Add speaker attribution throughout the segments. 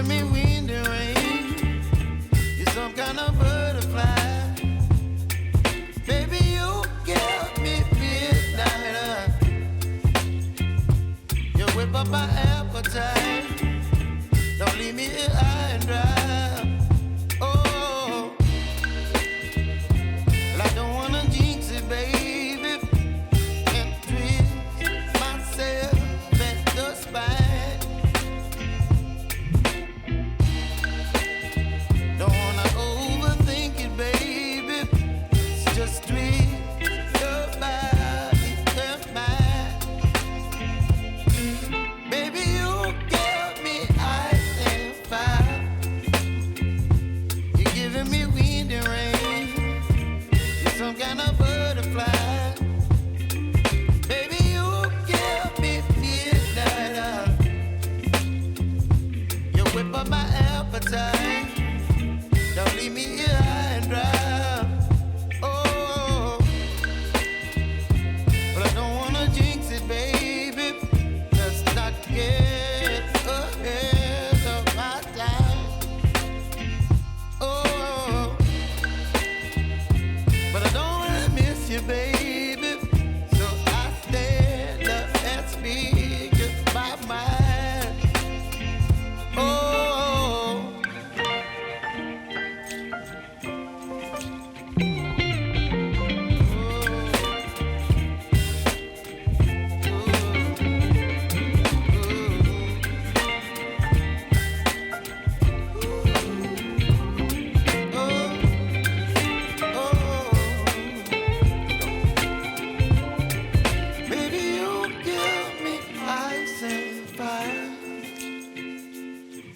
Speaker 1: giving me wind and rain. You're some kind of butterfly. Baby, you give me midnight. You whip up my appetite. Don't leave me here high and dry. Oh, well, I don't wanna jinx it, baby, and twist myself at the spine. Don't wanna overthink it, baby. It's just twist your body and mine. Baby, you give me ice and fire. You're giving me wind and rain. You're some kind of butterfly. Baby, you give me midnight. You whip up my appetite. Don't leave me here high and dry. Oh, but I don't wanna jinx it, baby. Let's not get ahead of my time. Oh, but I don't wanna miss you, baby. So I stand up and speak my mind. Oh. Baby, you give me ice and fire.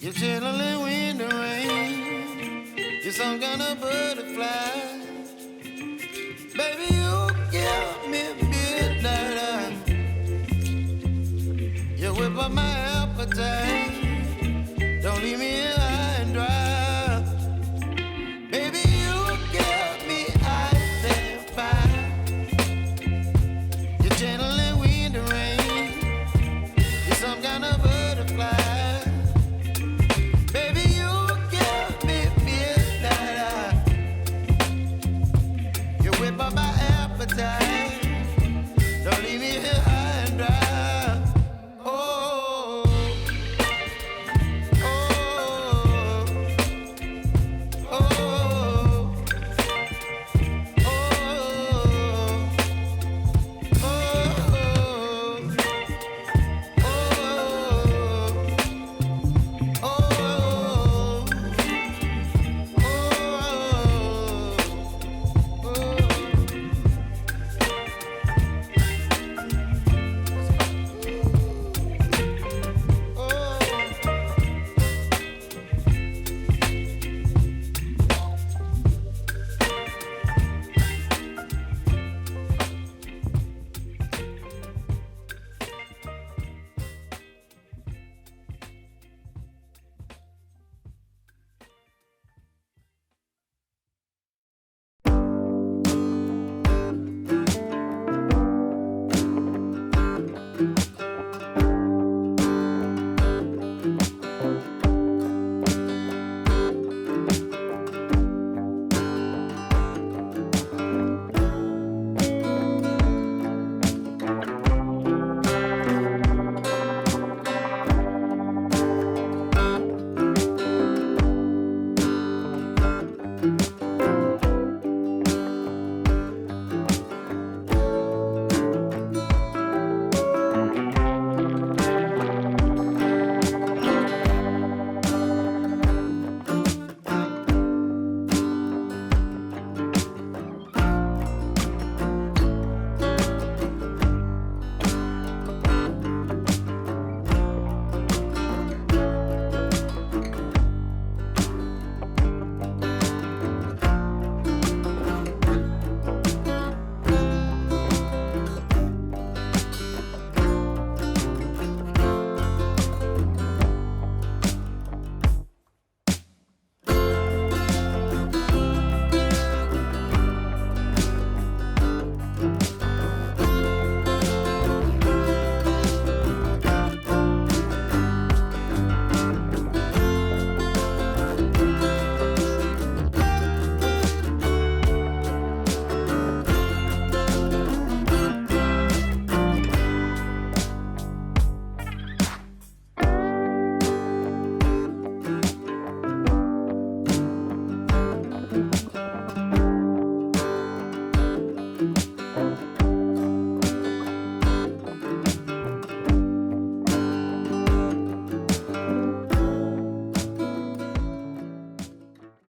Speaker 1: You're chilling wind and rain. You're some kind of butterfly. Baby, you give me midnight. You whip up my appetite.